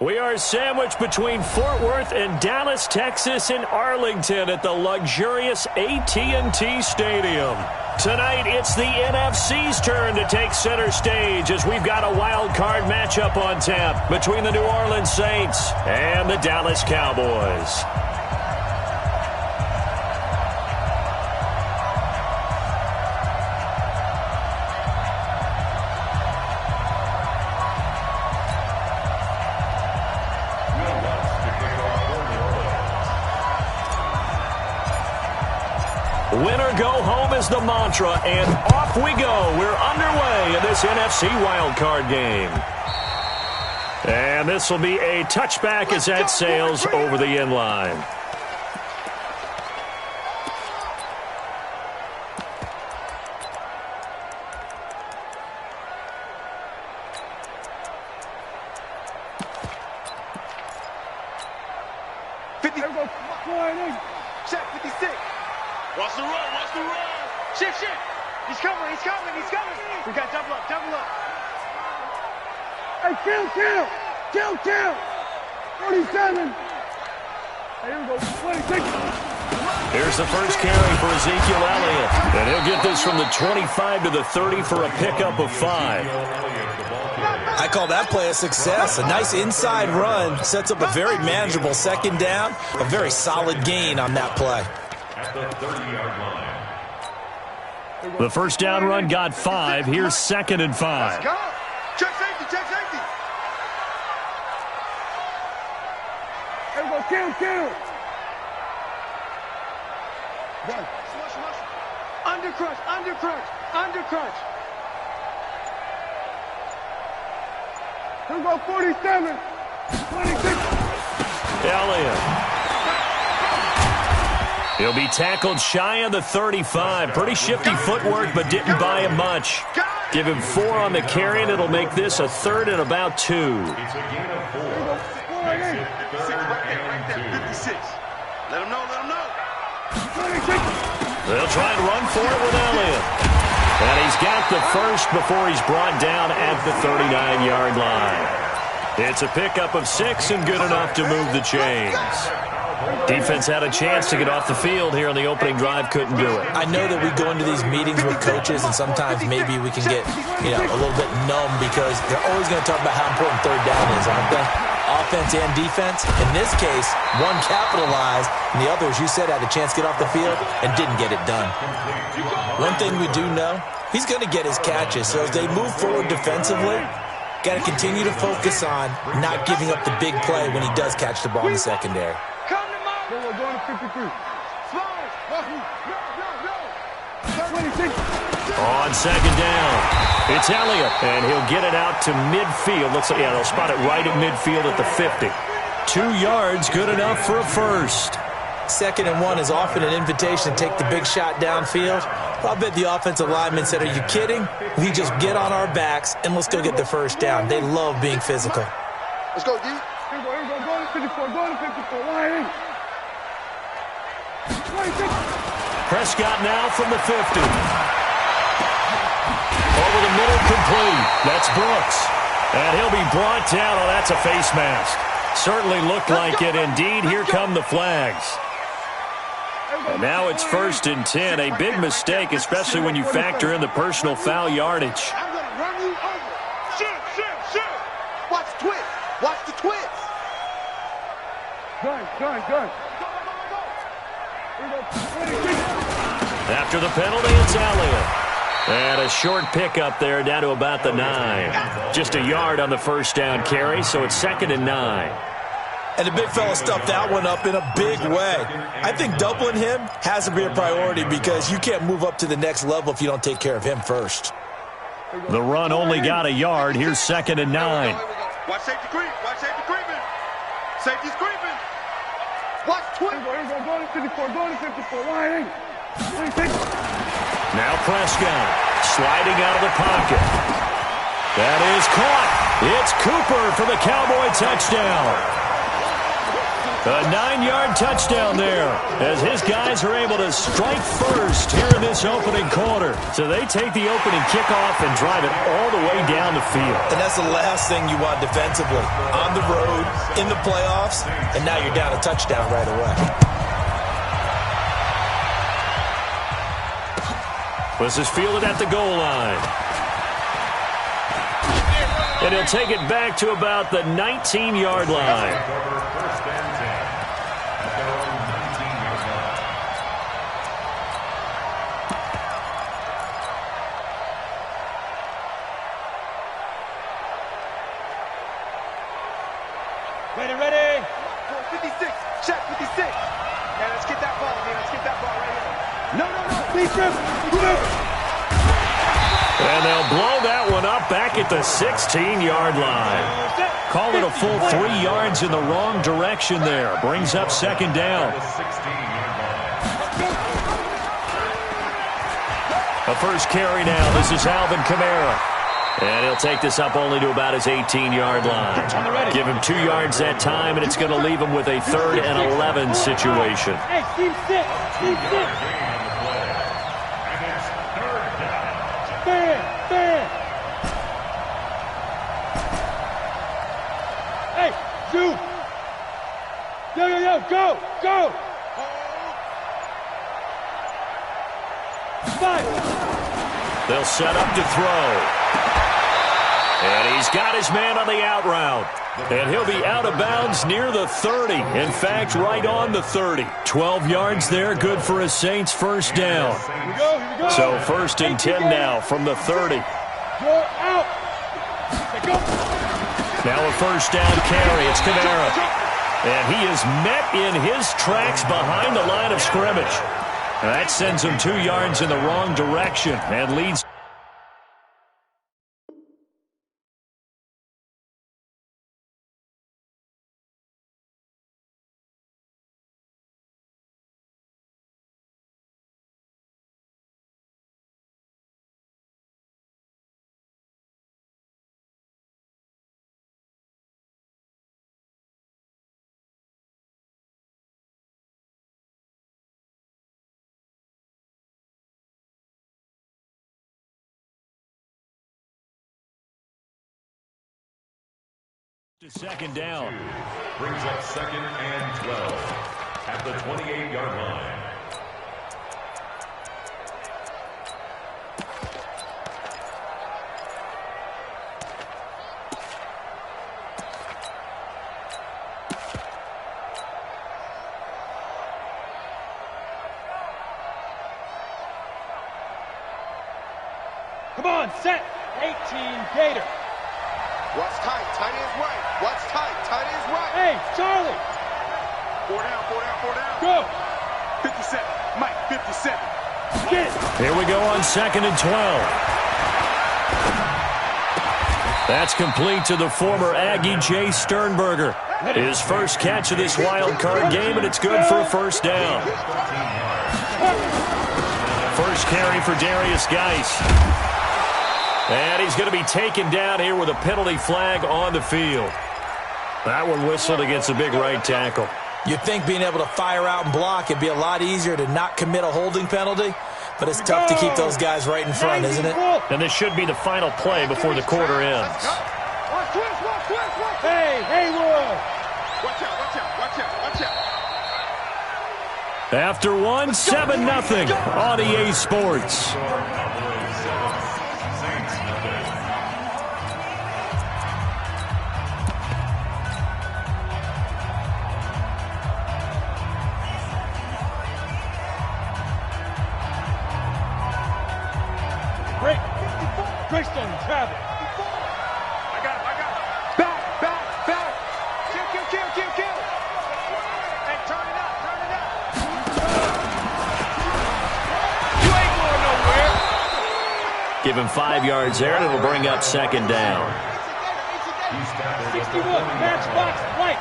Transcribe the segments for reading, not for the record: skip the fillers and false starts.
We are sandwiched between Fort Worth and Dallas, Texas, and Arlington at the luxurious AT&T Stadium. Tonight, it's the NFC's turn to take center stage as we've got a wild card matchup on tap between the New Orleans Saints and the Dallas Cowboys. Winner go home is the mantra, and off we go. We're underway in this NFC wildcard game. And this will be a touchback as that sails over the end line. Check 56. Watch the run, watch the run. Shift, shift. He's coming, he's coming, he's coming. We got double up, double up. Hey, kill. 47. Here we go, 26. Here's the first carry for Ezekiel Elliott. And he'll get this from the 25 to the 30 for a pickup of 5. I call that play a success. A nice inside run sets up a very manageable second down. A very solid gain on that play. At the 30-yard line. The first down run got 5. Here's 2nd and 5. Let's go. Check safety, check safety. Here we go, kill. Run. Smush. Undercrunch. Here we go, 47. 26. Elliott. He'll be tackled shy of the 35. Pretty shifty footwork, but didn't buy him much. Give him 4 on the carry, and it'll make this a 3rd and about 2. It's a gain of 4. Makes it 3rd and 2. 56. Let him know. They'll try and run for it with Elliott. And he's got the first before he's brought down at the 39-yard line. It's a pickup of 6 and good enough to move the chains. Defense had a chance to get off the field here on the opening drive, couldn't do it. I know that we go into these meetings with coaches, and sometimes maybe we can get, a little bit numb because they're always going to talk about how important third down is, aren't they? Offense and defense. In this case, one capitalized, and the other, as you said, had a chance to get off the field and didn't get it done. One thing we do know, he's going to get his catches. So as they move forward defensively, got to continue to focus on not giving up the big play when he does catch the ball in the secondary. We're going to 53. On second down, it's Elliott, and he'll get it out to midfield. Looks like, they'll spot it right at midfield at the 50. 2 yards, good enough for a first. 2nd and 1 is often an invitation to take the big shot downfield. I'll bet the offensive lineman said, are you kidding? We just get on our backs, and let's go get the first down. They love being physical. Let's go, D. Here we go. Going to 54. Line in. Prescott now from the 50. Over the middle, complete. That's Brooks. And he'll be brought down. Oh, that's a face mask. Certainly looked like it. Indeed, here come the flags. And now it's 1st and 10. A big mistake, especially when you factor in the personal foul yardage. I'm going to run you over. Shoot. Watch the twist. Gun. After the penalty, it's Elliott. And a short pickup there down to about the 9. Just a yard on the first down carry, so it's 2nd and 9. And the big fella stuffed that one up in a big way. I think doubling him has to be a priority because you can't move up to the next level if you don't take care of him first. The run only got a yard. Here's 2nd and 9. Watch safety creep. Safety's creeping. Watch twist. Going to 54. Line in. Now Prescott sliding out of the pocket. That is caught. It's Cooper for the Cowboy touchdown. A 9-yard touchdown there as his guys are able to strike first here in this opening quarter. So they take the opening kickoff and drive it all the way down the field. And that's the last thing you want defensively. On the road, in the playoffs, and now you're down a touchdown right away. This is fielded at the goal line. And he'll take it back to about the 19-yard line. Ready. 56. Check 56. Yeah, let's get that ball, man. Let's get that ball right here. No. Please, And they'll blow that one up back at the 16-yard line. Call it a full 3 yards in the wrong direction there. Brings up second down. A first carry now. This is Alvin Kamara. And he'll take this up only to about his 18-yard line. Give him 2 yards that time, and it's going to leave him with a 3rd and 11 situation. Hey, Steve, sit. Stand. Hey, shoot. Yo, go. 5. They'll set up to throw. And he's got his man on the out route. And he'll be out of bounds near the 30. In fact, right on the 30. 12 yards there, good for a Saints first down. Here we go. So 1st and 10 now from the 30. You're out. Go. Now a first down carry. It's Kamara. And he is met in his tracks behind the line of scrimmage. That sends him 2 yards in the wrong direction and leads. Second down. Brings up 2nd and 12 at the 28-yard line. Come on, set. 18, Gator. Watch tight is right. Watch tight is right. Hey, Charlie. 4 down. Go. 57. Mike, 57. Get it. Here we go on 2nd and 12. That's complete to the former Aggie Jay Sternberger. His first catch of this wild card game, and it's good for a first down. First carry for Darius Geis. And he's going to be taken down here with a penalty flag on the field. That one whistled against a big right tackle. You'd think being able to fire out and block it'd be a lot easier to not commit a holding penalty, but it's tough to keep those guys right in front, isn't it? And this should be the final play before the quarter ends. Hey, Haywood. Watch out. After one, 7-0 on EA Sports. Christian Travis. I got him. Back. Kill. Hey, turn it up. You ain't going nowhere. Give him 5 yards there, and it'll bring up second down. 61, matchbox right.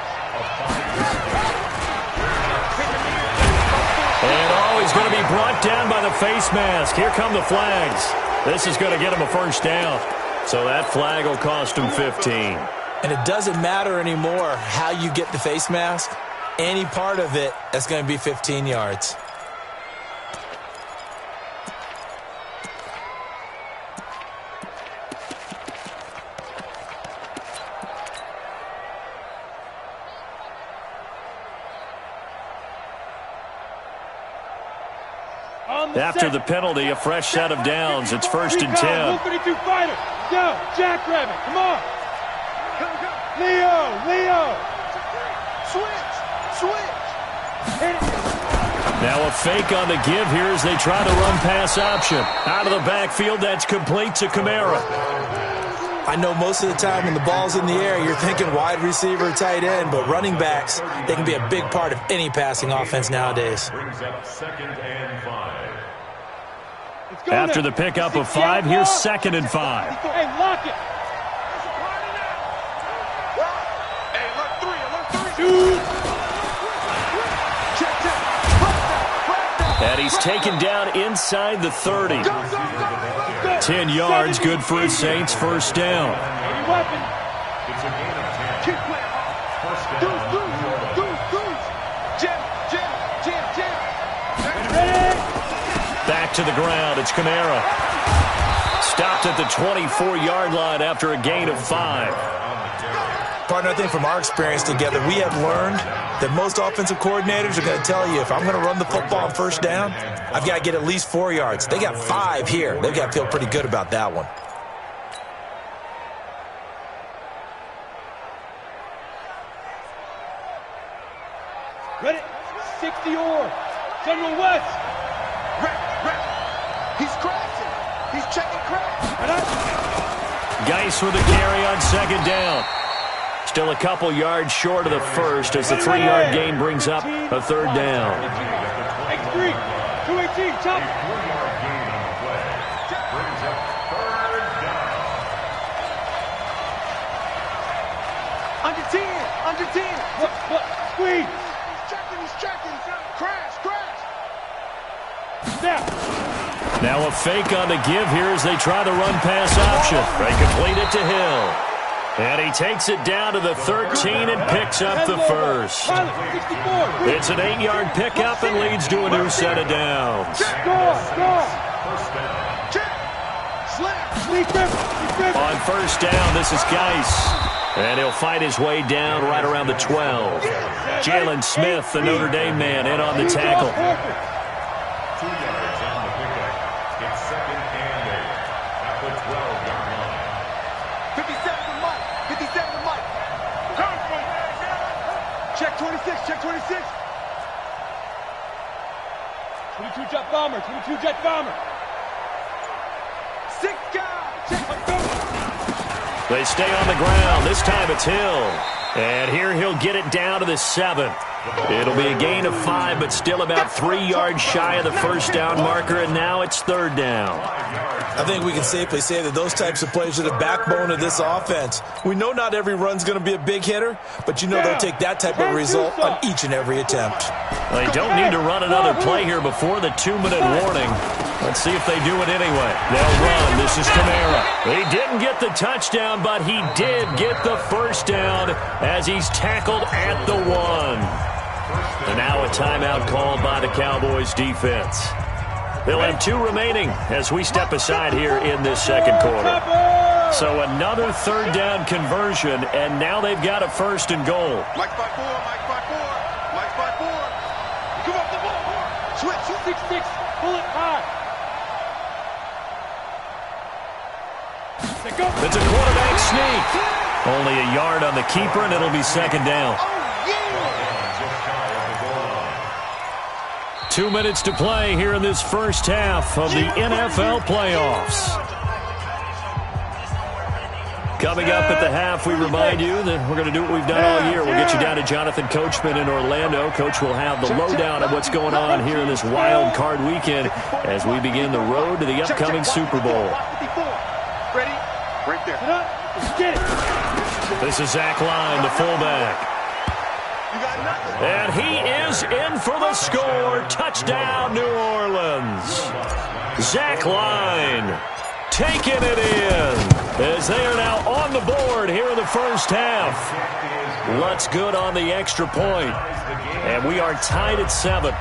And he's going to be brought down by the face mask. Here come the flags. This is going to get him a first down. So that flag will cost him 15. And it doesn't matter anymore how you get the face mask. any part of it, that's going to be 15 yards. After the penalty, a fresh set of downs. It's 1st and 10. 52 fighter. Go, Jackrabbit. Come on. Leo. Switch. Now a fake on the give here as they try to run pass option. Out of the backfield, that's complete to Kamara. I know most of the time when the ball's in the air, you're thinking wide receiver, tight end, but running backs, they can be a big part of any passing offense nowadays. Brings up 2nd and 5. After the pickup of 5, here's 2nd and 5. Hey, lock it. Hey, alert 3. And he's taken down inside the 30. 10 yards, good for his Saints, 1st down. It's a gain of 10. Keep playing. First down. Back to the ground, it's Kamara. Stopped at the 24-yard line after a gain of 5. Partner, I think from our experience together, we have learned that most offensive coordinators are going to tell you, if I'm going to run the football on 1st down, I've got to get at least 4 yards. They got 5 here. They've got to feel pretty good about that one. Ready? 60 or General West. Right. He's crashing. He's checking crash. Geis with a carry on 2nd down. Still a couple yards short of the first as the 3-yard gain brings up a 3rd down. X3, 218, chop. 4-yard gain on the play. Brings up 3rd down. Under 10. What? Squeeze. He's checking. Crash. Now a fake on the give here as they try to run pass option. They complete it to Hill. And he takes it down to the 13 and picks up the first. It's an 8-yard pickup and leads to a new set of downs. First down. On 1st down, this is Geis. And he'll fight his way down right around the 12. Jalen Smith, the Notre Dame man, in on the tackle. 2 yards on the pickup. It's 2nd and 8 at the 12-yard line. 57 to Mike. Check 26. 22 jet bomber. 6 guys. They stay on the ground. This time it's Hill. And here he'll get it down to the 7. It'll be a gain of 5, but still about 3 yards shy of the 1st down marker, and now it's 3rd down. I think we can safely say that those types of plays are the backbone of this offense. We know not every run's going to be a big hitter, but you know they'll take that type of result on each and every attempt. They don't need to run another play here before the 2-minute warning. Let's see if they do it anyway. They'll run. This is Kamara. He didn't get the touchdown, but he did get the 1st down as he's tackled at the 1. And now a timeout called by the Cowboys defense. They'll have 2 remaining as we step aside here in this 2nd quarter. So another 3rd down conversion, and now they've got a 1st and goal. Mike 5-4. Come up the ball. Switch. 6-6. Pull it high. It's a quarterback sneak. Only a yard on the keeper, and it'll be 2nd down. 2 minutes to play here in this first half of the NFL playoffs. Coming up at the half, we remind you that we're going to do what we've done all year. We'll get you down to Jonathan Coachman in Orlando. Coach will have the lowdown of what's going on here in this wild card weekend as we begin the road to the upcoming Super Bowl. Ready? Right there. Get it. This is Zach Line, the fullback. You got nothing. And he is in for the score. Touchdown, New Orleans. Zach Line taking it in as they are now on the board here in the first half. Lutz good on the extra point. And we are tied at 7.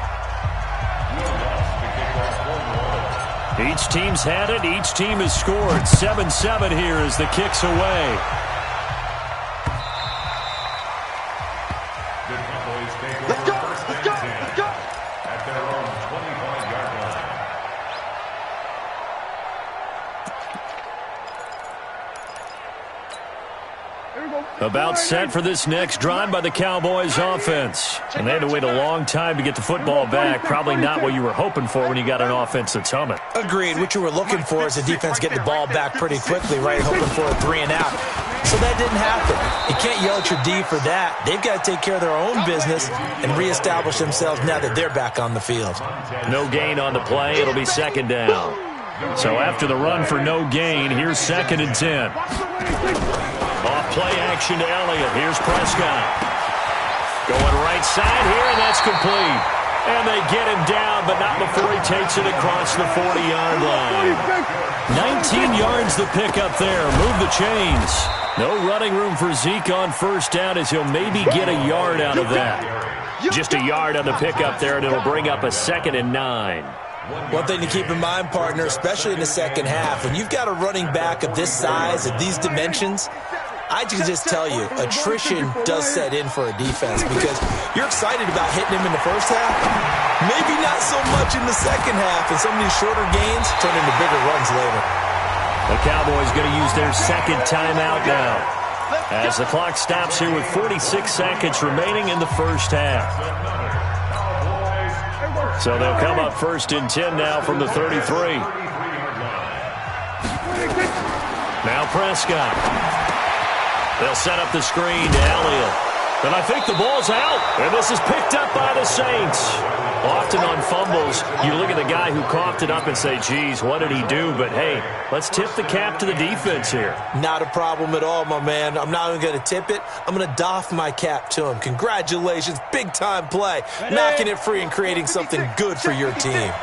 Each team's had it. Each team has scored. 7-7 here as the kick's away. Let's go, let's go, let's go. At their own 25-yard line. About set for this next drive by the Cowboys offense. And they had to wait a long time to get the football back. Probably not what you were hoping for when you got an offense that's humming. Agreed. What you were looking for is the defense getting the ball back pretty quickly, right? Hoping for a 3 and out. So that didn't happen. You can't yell at your D for that. They've got to take care of their own business and reestablish themselves now that they're back on the field. No gain on the play. It'll be second down. So after the run for no gain, here's 2nd and 10. Off play action to Elliott. Here's Prescott. Going right side here, and that's complete. And they get him down, but not before he takes it across the 40-yard line. 19 yards the pick up there. Move the chains. No running room for Zeke on first down as he'll maybe get a yard out of that. Just a yard on the pickup there, and it'll bring up a 2nd and 9. One thing to keep in mind, partner, especially in the second half, when you've got a running back of this size, of these dimensions, I can just tell you, attrition does set in for a defense because you're excited about hitting him in the first half. Maybe not so much in the second half, and some of these shorter gains turn into bigger runs later. The Cowboys going to use their second timeout now as the clock stops here with 46 seconds remaining in the first half. So they'll come up 1st and 10 now from the 33. Now Prescott. They'll set up the screen to Elliott. And I think the ball's out. And this is picked up by the Saints. Often on fumbles, you look at the guy who coughed it up and say, geez, what did he do? But, hey, let's tip the cap to the defense here. Not a problem at all, my man. I'm not even going to tip it. I'm going to doff my cap to him. Congratulations. Big-time play. Knocking it free and creating something good for your team.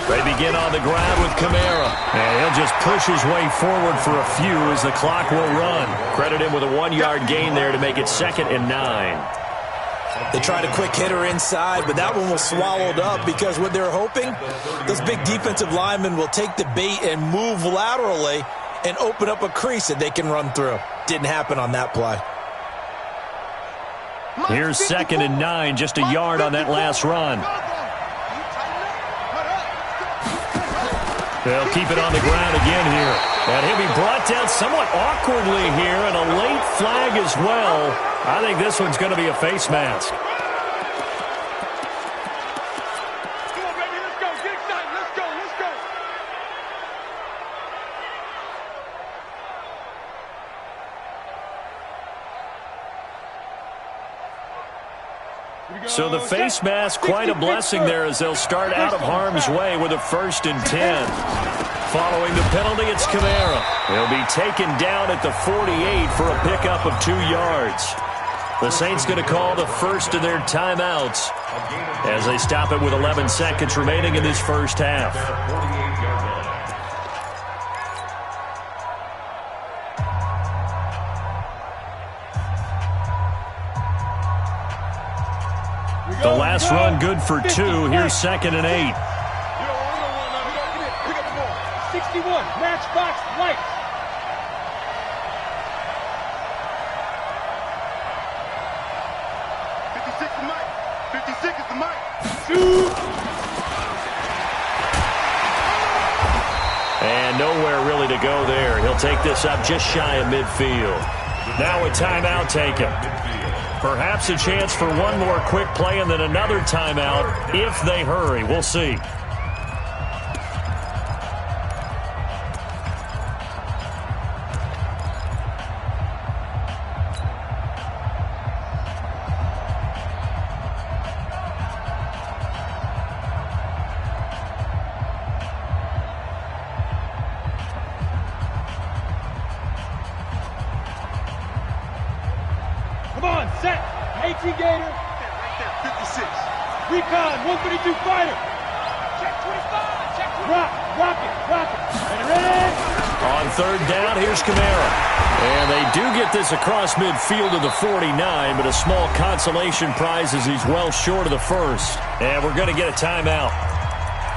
They begin on the ground with Kamara. And he'll just push his way forward for a few as the clock will run. Credit him with a 1-yard gain there to make it 2nd and 9. They tried a quick hitter inside, but that one was swallowed up because what they're hoping, those big defensive linemen will take the bait and move laterally and open up a crease that they can run through. Didn't happen on that play. Here's 2nd and 9, just a yard on that last run. They'll keep it on the ground again here. And he'll be brought down somewhat awkwardly here, and a late flag as well. I think this one's going to be a face mask. Come on, baby, let's go. Get excited. Let's go, let's go. So the face mask, quite a blessing there as they'll start out of harm's way with a 1st and 10. Following the penalty, it's Kamara. He'll be taken down at the 48 for a pickup of 2 yards. The Saints going to call the first of their timeouts as they stop it with 11 seconds remaining in this first half. The last run good for 2. Here's 2nd and 8. 61, matchbox white. And nowhere really to go there. He'll take this up just shy of midfield. Now a timeout taken. Perhaps a chance for one more quick play and then another timeout if they hurry. We'll see. Come on, set. 18 Gator. Right there, 56. Recon, 132 fighter. Check 25, check 25. Rock it. Ready, ready. On third down, here's Kamara. And they do get this across midfield to the 49, but a small consolation prize as he's well short of the first. And we're going to get a timeout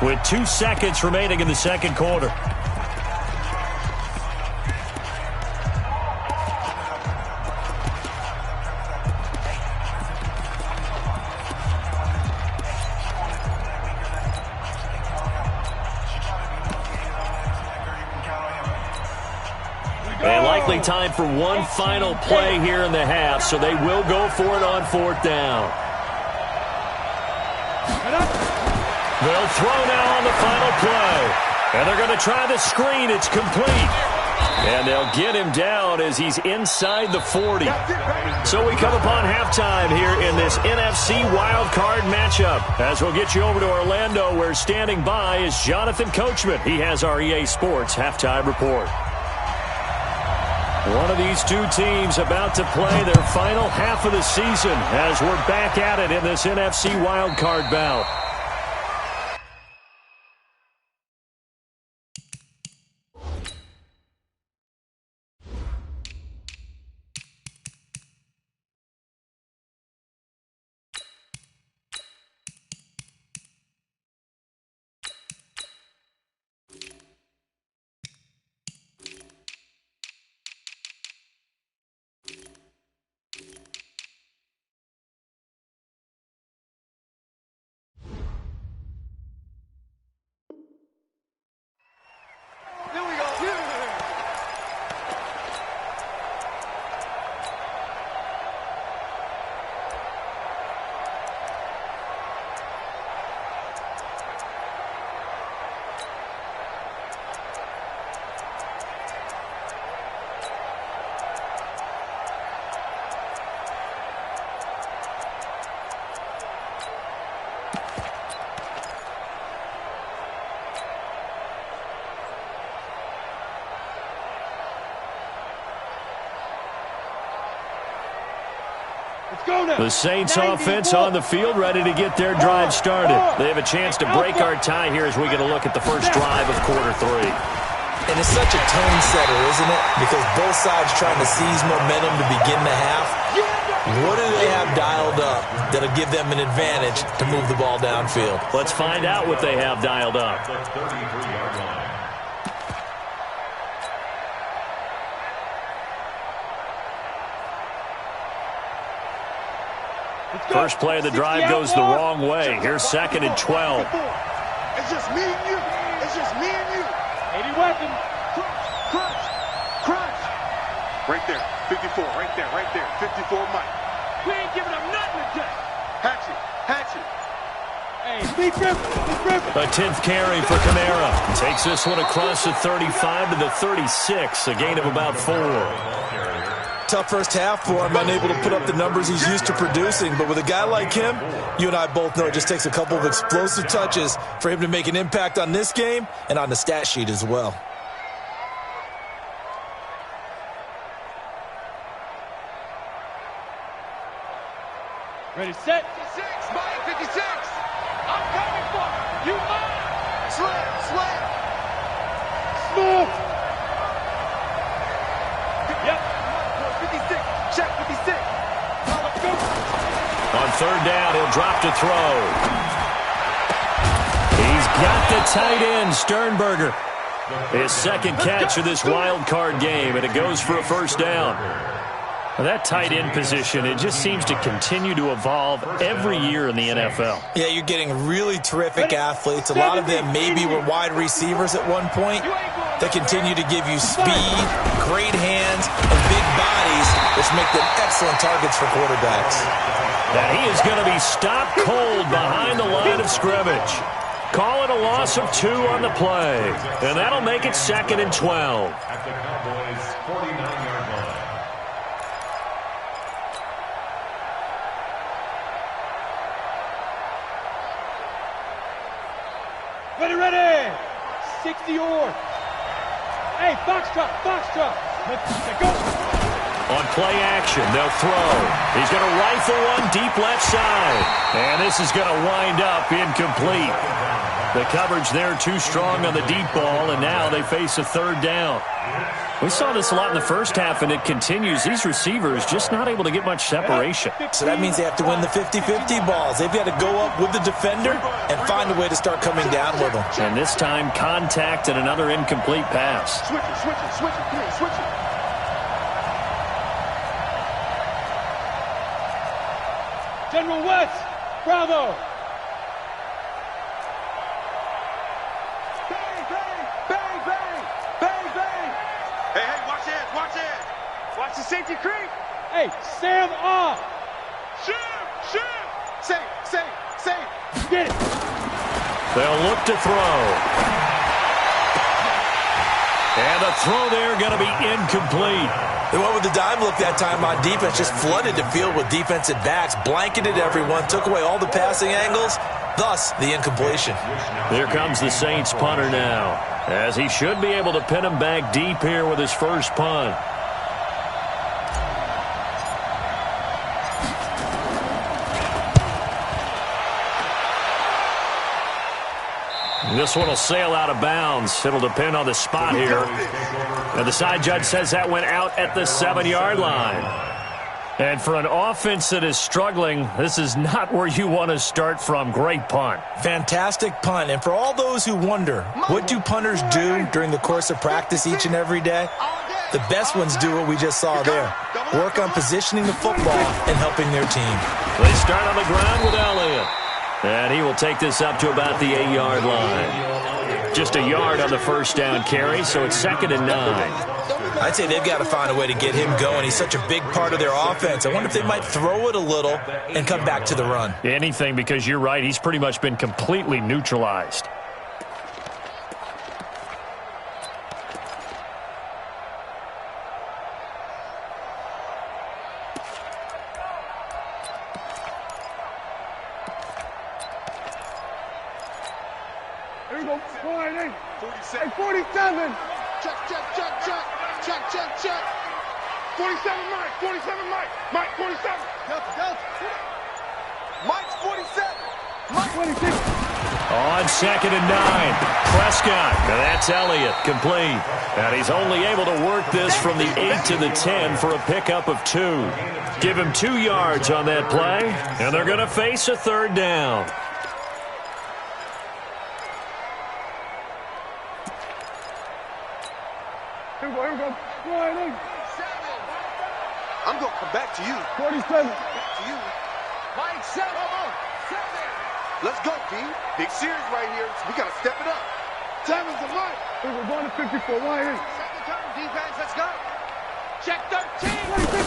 with 2 seconds remaining in the second quarter. And likely time for one final play here in the half, so they will go for it on fourth down. They'll throw now on the final play. And they're going to try the screen. It's complete. And they'll get him down as he's inside the 40. So we come upon halftime here in this NFC wildcard matchup. As we'll get you over to Orlando, where standing by is Jonathan Coachman. He has our EA Sports halftime report. One of these two teams about to play their final half of the season as we're back at it in this NFC wildcard bout. The Saints offense on the field, ready to get their drive started. They have a chance to break our tie here as we get a look at the first drive of quarter three. And it's such a tone setter, isn't it? Because both sides trying to seize momentum to begin the half. What do they have dialed up that'll give them an advantage to move the ball downfield? Let's find out what they have dialed up. First play of the drive goes the wrong way. Here's 2nd and 12. It's just me and you. It's just me and you. 80 weapons. Crunch. Crunch. Right there. 54. Right there. Right there. 54 Mike. We ain't giving up nothing today. Hatchet. Hatchet. Hey, Steve Griffin. A 10th carry for Kamara. Takes this one across the 35 to the 36. A gain of about 4. Tough first half for him, unable to put up the numbers he's used to producing. But with a guy like him, you and I both know it just takes a couple of explosive touches for him to make an impact on this game and on the stat sheet as well. Ready, set. 56, Mike, 56. I'm coming for you. You mine. Slam. Smooth. Yep. 56. Check 56. Let's go. On third down, he'll drop to throw. He's got the tight end, Sternberger. His second catch of this wild card game, and it goes for a first down. That tight end position, it just seems to continue to evolve every year in the NFL. Yeah, you're getting really terrific athletes. A lot of them maybe were wide receivers at one point. They continue to give you speed, great hands, and big bodies, which make them excellent targets for quarterbacks. Now he is going to be stopped cold behind the line of scrimmage. Call it a loss of 2 on the play, and that'll make it 2nd and 12. At the Cowboys' 49-yard line. Ready. 60 or. Hey, Foxtrot. Let's go. On play action, they'll throw. He's going to rifle one deep left side. And this is going to wind up incomplete. The coverage there too strong on the deep ball, and now they face a third down. We saw this a lot in the first half, and it continues. These receivers just not able to get much separation. So that means they have to win the 50-50 balls. They've got to go up with the defender and find a way to start coming down with them. And this time, contact and another incomplete pass. Switch it, switch it, switch it, come here, switch it. General West, bravo. Bang, bang, bang, bang, bang, bang. Hey, hey, watch it, watch it. Watch the safety creep. Hey, Sam off. Shoot, shoot. Safe. Get it. They'll look to throw. And the throw there going to be incomplete. They went with the dime look that time on defense, just flooded the field with defensive backs, blanketed everyone, took away all the passing angles, thus the incompletion. Here comes the Saints punter now, as he should be able to pin him back deep here with his first punt. This one will sail out of bounds. It'll depend on the spot here. And the side judge says that went out at the 7-yard line. And for an offense that is struggling, this is not where you want to start from. Great punt. Fantastic punt. And for all those who wonder, what do punters do during the course of practice each and every day? The best ones do what we just saw there. Work on positioning the football and helping their team. They start on the ground with Elliott. And he will take this up to about the 8-yard line. Just a yard on the first down carry, so it's 2nd and 9. I'd say they've got to find a way to get him going. He's such a big part of their offense. I wonder if they might throw it a little and come back to the run. Anything, because you're right. He's pretty much been completely neutralized. Here we go. 47. 47. Check. 47, Mike. 47, Mike. Mike, 47. Delta. Mike's 47. Mike 26. On 2nd and 9. Prescott. Now that's Elliott. Complete. And he's only able to work this from the 8 to the 10 for a pickup of 2. Give him 2 yards on that play, and they're going to face a third down. Here we go. 47. I'm going to come back to you. 47. Back to you. Mike, 7. Let's go, B. Big series right here. We got to step it up. 7's the Mike. Here we're going to 54. Why? Second turn, defense. Let's go. Check 13. 26.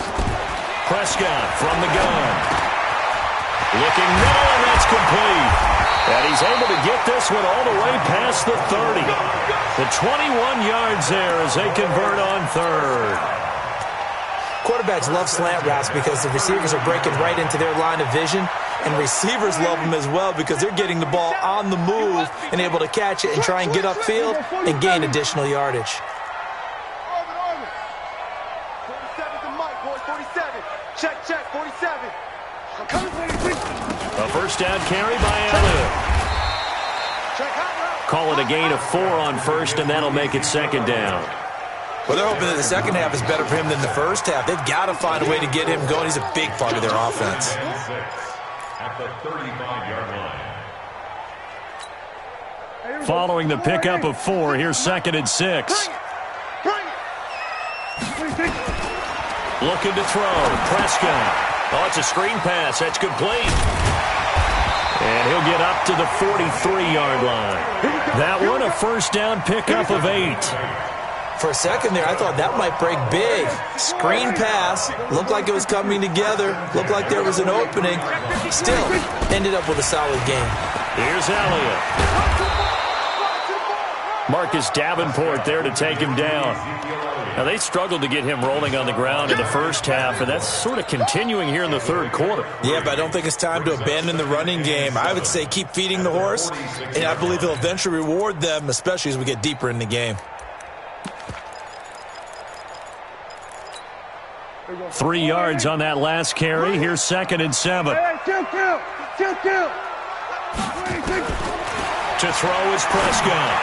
Prescott from the gun. Looking middle, and that's complete. And he's able to get this one all the way past the 30. The 21 yards there as they convert on 3rd. Quarterbacks love slant routes because the receivers are breaking right into their line of vision, and receivers love them as well because they're getting the ball on the move and able to catch it and try and get upfield and gain additional yardage. Orbit. 47 to Mike, boys. 47. Check. 47. I'm coming. 46. A first down carry by Elliott. Check out. Call it a gain of 4 on first, and that'll make it 2nd down. Well, they're hoping that the second half is better for him than the first half. They've got to find a way to get him going. He's a big part of their offense. At the 35-yard line. Following the pickup of 4, here's 2nd and 6. Bring it. Looking to throw. Prescott. Oh, it's a screen pass. That's complete. And he'll get up to the 43-yard line. That one, a first down pickup of 8. For a second there, I thought that might break big. Screen pass. Looked like it was coming together. Looked like there was an opening. Still, ended up with a solid game. Here's Elliott. Marcus Davenport there to take him down. Now, they struggled to get him rolling on the ground in the first half, and that's sort of continuing here in the third quarter. Yeah, but I don't think it's time to abandon the running game. I would say keep feeding the horse, and I believe he'll eventually reward them, especially as we get deeper in the game. 3 yards on that last carry. Here's 2nd and 7. Hey, kill. To throw is Prescott.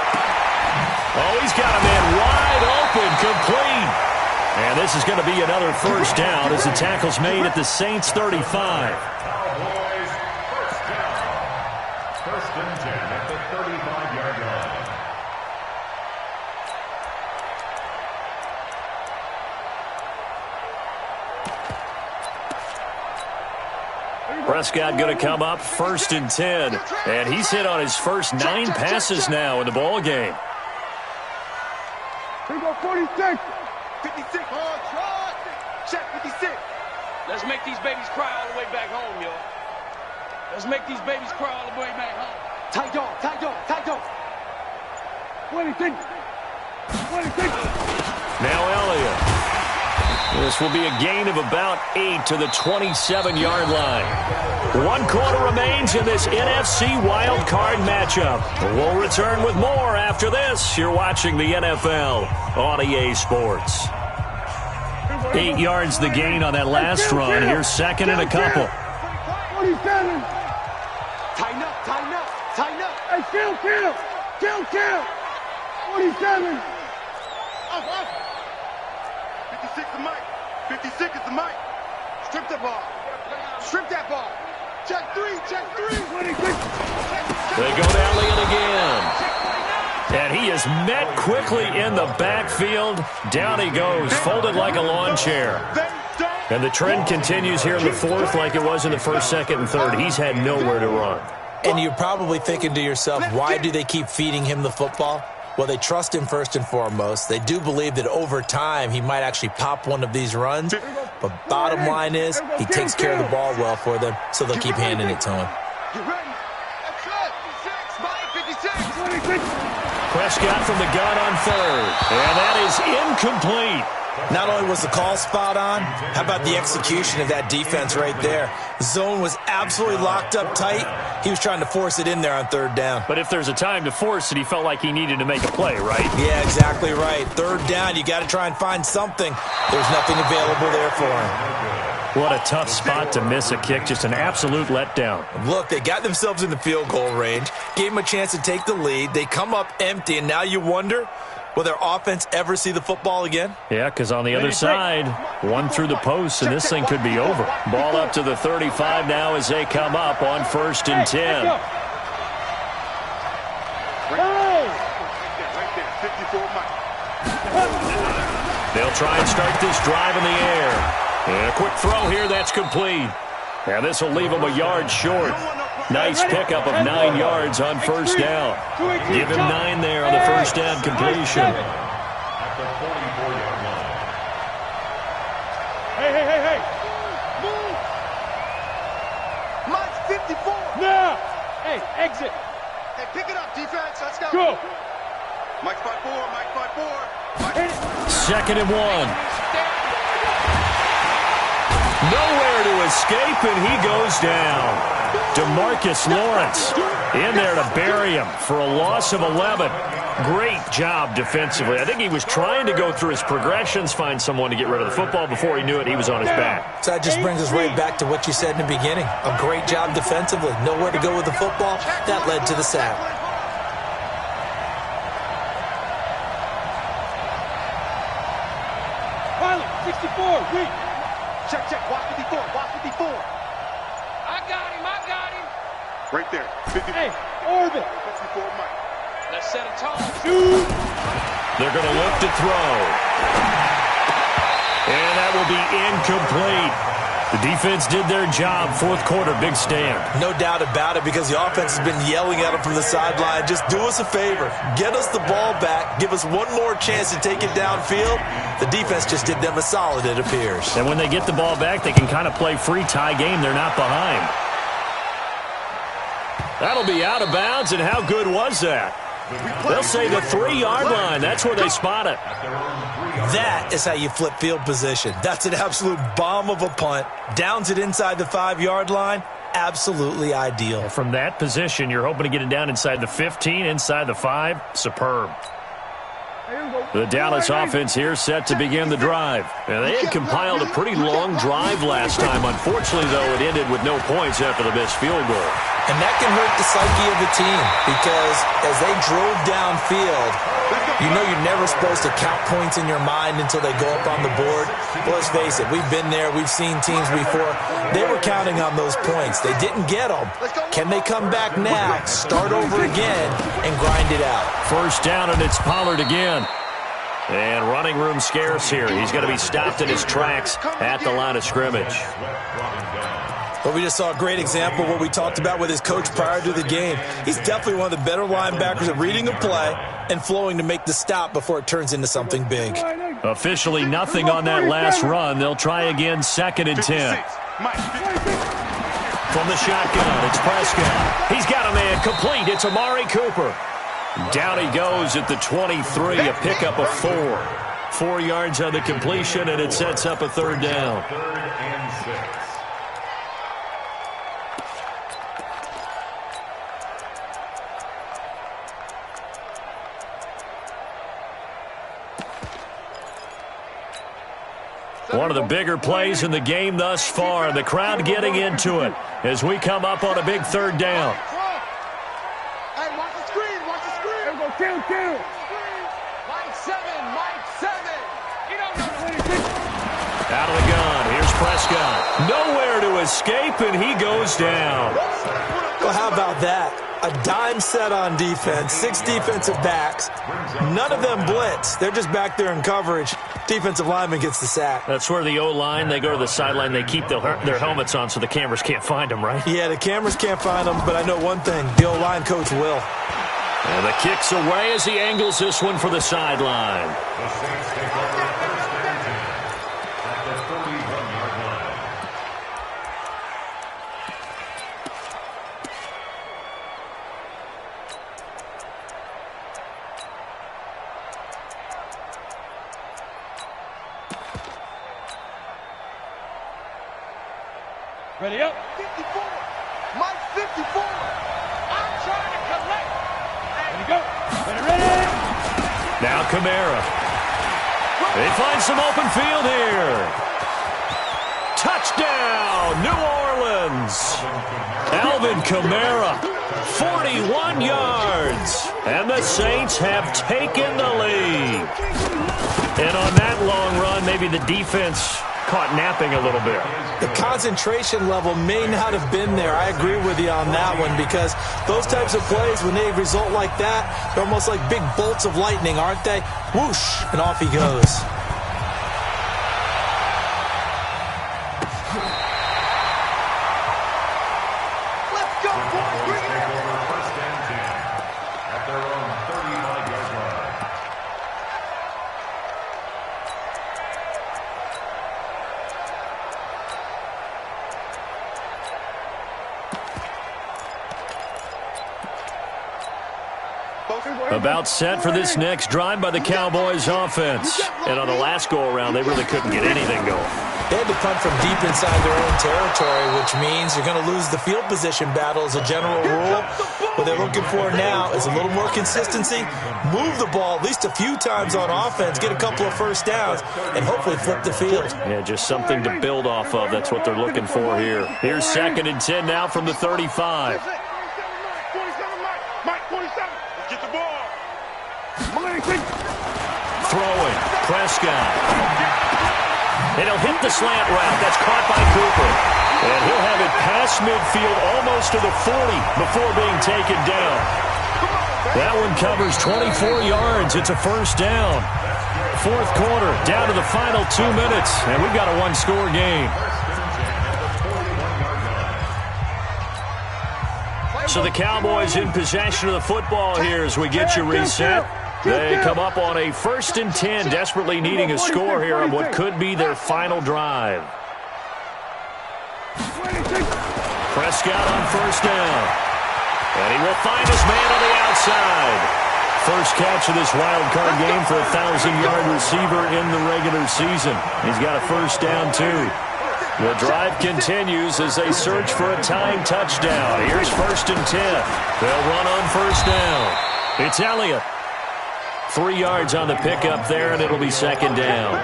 Oh, he's got a man wide open, complete. And this is going to be another first down as the tackle's made at the Saints 35. Cowboys, first down. First and 10 at the 35-yard line. Prescott going to come up first and 10. And he's hit on his first 9 passes now in the ball game. Here we go, 46. 56, hard try. Check 56. Let's make these babies cry all the way back home, yo. Let's make these babies cry all the way back home. Tight dog, tight dog, tight dog. 26. 26. Now Elliott. This will be a gain of about 8 to the 27-yard line. 1 quarter remains in this NFC Wild Card matchup. We'll return with more after this. You're watching the NFL on EA Sports. 8 yards the gain on that last run. Here's second and a couple. 47. Tighten up, tighten up, tighten up. Hey, kill. 47. Up. 56 the mic. 56 is the mic. Strip the ball. Strip that ball. Check 3. 26. They go to Elliott again. And he is met quickly in the backfield. Down he goes, folded like a lawn chair. And the trend continues here in the fourth like it was in the first, second, and third. He's had nowhere to run. And you're probably thinking to yourself, why do they keep feeding him the football? Well, they trust him first and foremost. They do believe that over time he might actually pop one of these runs. But bottom line is he takes care of the ball well for them, so they'll keep handing it to him. You ready? That's it. 56, Mike, 56. 26. Prescott from the gun on third. And that is incomplete. Not only was the call spot on, how about the execution of that defense right there? The zone was absolutely locked up tight. He was trying to force it in there on third down. But if there's a time to force it, he felt like he needed to make a play, right? Yeah, exactly right. Third down, you got to try and find something. There's nothing available there for him. What a tough spot to miss a kick. Just an absolute letdown. Look, they got themselves in the field goal range, gave them a chance to take the lead. They come up empty, and now you wonder, will their offense ever see the football again? Yeah, because on the other side, one through the post, and this thing could be over. Ball up to the 35 now as they come up on first and 10. Right there, 54 Mike. They'll try and start this drive in the air. And a quick throw here, that's complete. And this will leave them a yard short. Nice pickup of 9 yards on first down. Give him 9 there on the first down completion. At the 44-yard line. Hey. Move. Mike's 54. Now. Hey, exit. Hey, pick it up, defense. Let's go. Go. Mike's 5-4. Mike's 5-4. Second and 1. Nowhere to escape, and he goes down. DeMarcus Lawrence in there to bury him for a loss of 11. Great job defensively. I think he was trying to go through his progressions, find someone to get rid of the football. Before he knew it, he was on his back. So that just brings us right back to what you said in the beginning. A great job defensively. Nowhere to go with the football. That led to the sack. Pilot, 64, weak. Check. Watch 54. I got him. Right there. 54. Hey, orbit. 54 Mike. Let's set a tone. Shoot. They're going to look to throw. And that will be incomplete. The defense did their job. Fourth quarter, big stand. No doubt about it, because the offense has been yelling at him from the sideline. Just do us a favor. Get us the ball back. Give us one more chance to take it downfield. The defense just did them a solid, it appears. And when they get the ball back, they can kind of play free tie game. They're not behind. That'll be out of bounds, and how good was that? They'll say the 3-yard line. That's where they spot it. That is how you flip field position. That's an absolute bomb of a punt. Downs it inside the 5-yard line. Absolutely ideal. From that position, you're hoping to get it down inside the 15, inside the 5. Superb. The Dallas offense here set to begin the drive. And they had compiled a pretty long drive last time. Unfortunately, though, it ended with no points after the missed field goal. And that can hurt the psyche of the team because as they drove downfield, you know you're never supposed to count points in your mind until they go up on the board. But let's face it, we've been there. We've seen teams before. They were counting on those points. They didn't get them. Can they come back now, start over again, and grind it out? First down, and it's Pollard again. And running room scarce here. He's going to be stopped in his tracks at the line of scrimmage. But we just saw a great example of what we talked about with his coach prior to the game. He's definitely one of the better linebackers at reading a play and flowing to make the stop before it turns into something big. Officially nothing on that last run. They'll try again, 2nd and 10. From the shotgun, it's Prescott. He's got a man complete. It's Amari Cooper. Down he goes at the 23, a pickup of 4. 4 yards on the completion, and it sets up a 3rd down. 3rd and 6. One of the bigger plays in the game thus far. The crowd getting into it as we come up on a big 3rd down. Hey, watch the screen, watch the screen. There we go, kill. Mike 7, Mike 7. Out of the gun, here's Prescott. Nowhere to escape, and he goes down. Well, how about that? A dime set on defense, 6 defensive backs. None of them blitz. They're just back there in coverage. Defensive lineman gets the sack. That's where the O-line, they go to the sideline, they keep their helmets on so the cameras can't find them, right? Yeah, the cameras can't find them, but I know one thing. The O-line coach will. And the kick's away as he angles this one for the sideline. The Saints take over 1st and 10 at the 31-yard line. Ready up. 54. Mike 54. I'm trying to collect. Ready go. Ready. Now Kamara. They find some open field here. Touchdown, New Orleans. Alvin Kamara, 41 yards. And the Saints have taken the lead. And on that long run, maybe the defense caught napping a little bit. The concentration level may not have been there. I agree with you on that one because those types of plays, when they result like that, they're almost like big bolts of lightning, aren't they? Whoosh, and off he goes. Let's go, boys. Bring it Take in. over 1st and 10 at their own 35-yard line. About set for this next drive by the Cowboys offense. And on the last go-around, they really couldn't get anything going. They had to punt from deep inside their own territory, which means you're going to lose the field position battle as a general rule. What they're looking for now is a little more consistency, move the ball at least a few times on offense, get a couple of first downs, and hopefully flip the field. Yeah, just something to build off of. That's what they're looking for here. Here's 2nd and 10 now from the 35. 27 Mike. 27. Let's get the ball. Throwing, Prescott. And he'll hit the slant route. That's caught by Cooper. And he'll have it past midfield almost to the 40 before being taken down. That one covers 24 yards. It's a 1st down. 4th quarter, down to the final 2 minutes. And we've got a 1-score game. So the Cowboys in possession of the football here as we get you reset. They come up on a 1st and 10, desperately needing a score here on what could be their final drive. Prescott on 1st down. And he will find his man on the outside. First catch of this wild card game for a 1,000-yard receiver in the regular season. He's got a 1st down, too. The drive continues as they search for a tying touchdown. Here's 1st and 10. They'll run on 1st down. It's Elliott. 3 yards on the pickup there, and it'll be 2nd down.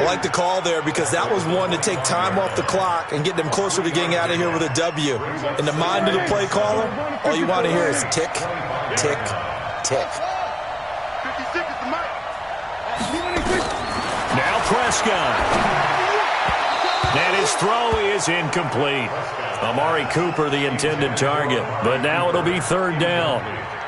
I like the call there because that was one to take time off the clock and get them closer to getting out of here with a W. In the mind of the play caller, all you want to hear is tick, tick, tick. 56 is the mic. Now Prescott. And his throw is incomplete. Amari Cooper, the intended target. But now it'll be third down.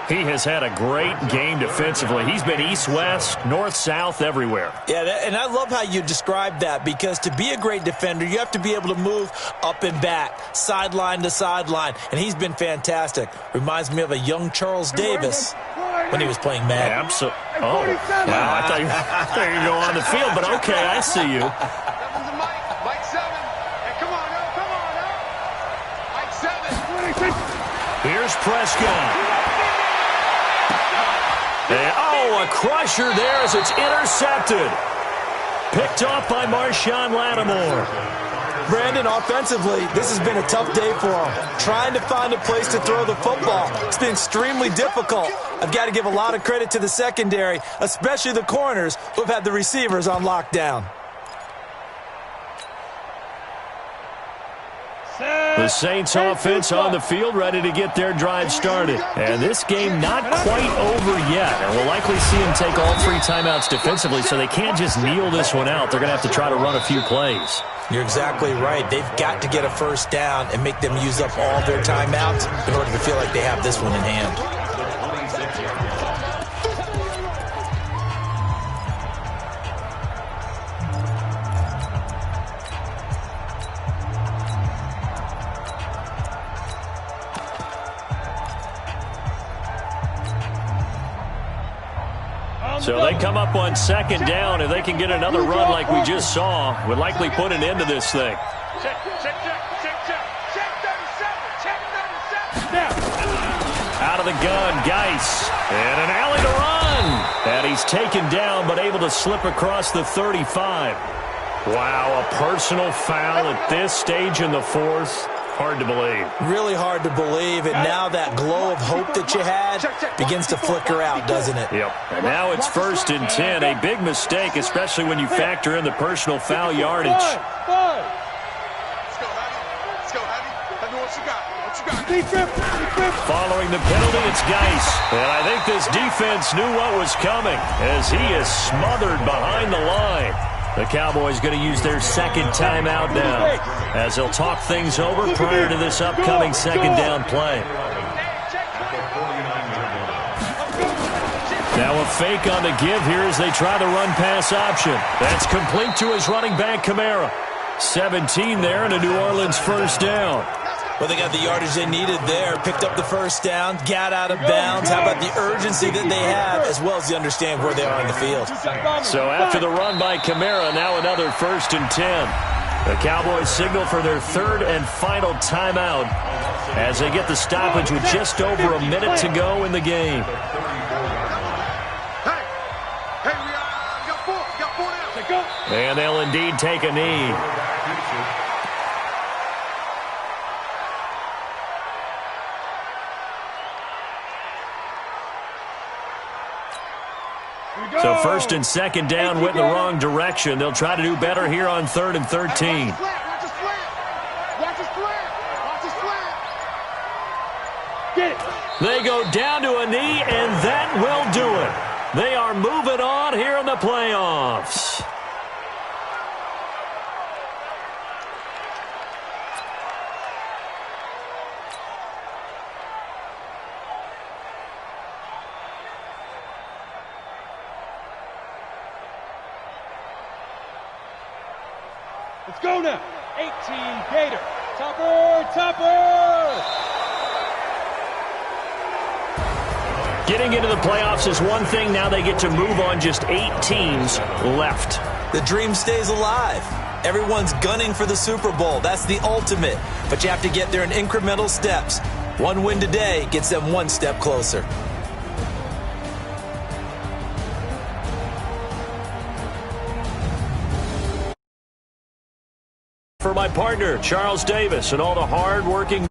He has had a great game defensively. He's been east-west, north-south, everywhere. Yeah, and I love how you described that because to be a great defender, you have to be able to move up and back, sideline to sideline, and he's been fantastic. Reminds me of a young Charles Davis when he was playing Madden. Absolutely. Oh, wow, I thought you were going to go on the field, but okay, I see you. Here's Prescott. And, oh, a crusher there as it's intercepted. Picked off by Marshawn Lattimore. Brandon, offensively, this has been a tough day for him. Trying to find a place to throw the football. It's been extremely difficult. I've got to give a lot of credit to the secondary, especially the corners who've had the receivers on lockdown. The Saints offense on the field, ready to get their drive started. And this game not quite over yet. And we'll likely see them take all 3 timeouts defensively, so they can't just kneel this one out. They're going to have to try to run a few plays. You're exactly right. They've got to get a first down and make them use up all their timeouts in order to feel like they have this one in hand. So they come up on second down. If they can get another run like we just saw, would likely put an end to this thing. Check 37. Check 37. Out of the gun, Geis. And an alley to run. And he's taken down, but able to slip across the 35. Wow, a personal foul at this stage in the fourth. Hard to believe. Really hard to believe, and now that glow of hope that you had begins to flicker out, doesn't it? Yep. And now it's 1st and 10. A big mistake, especially when you factor in the personal foul yardage. Let's go, Hattie. Tell me what you got. Following the penalty, it's Geis. And I think this defense knew what was coming as he is smothered behind the line. The Cowboys going to use their second timeout now as they'll talk things over prior to this upcoming second down play. Now a fake on the give here as they try the run-pass option. That's complete to his running back, Kamara. 17 there and a New Orleans first down. Well, they got the yardage they needed there, picked up the first down, got out of bounds. How about the urgency that they have, as well as they understand where they are in the field? So after the run by Kamara, now another 1st and 10. The Cowboys signal for their third and final timeout as they get the stoppage with just over a minute to go in the game. We got 4 now. And they'll indeed take a knee. So 1st and 2nd down went in the wrong direction. They'll try to do better here on 3rd and 13. Watch his flat. Get it. They go down to a knee, and that will do it. They are moving on here in the playoffs. Let's go now. 18 Gator. Topper. Getting into the playoffs is one thing. Now they get to move on. Just 8 teams left. The dream stays alive. Everyone's gunning for the Super Bowl. That's the ultimate. But you have to get there in incremental steps. One win today gets them one step closer. For my partner, Charles Davis, and all the hard-working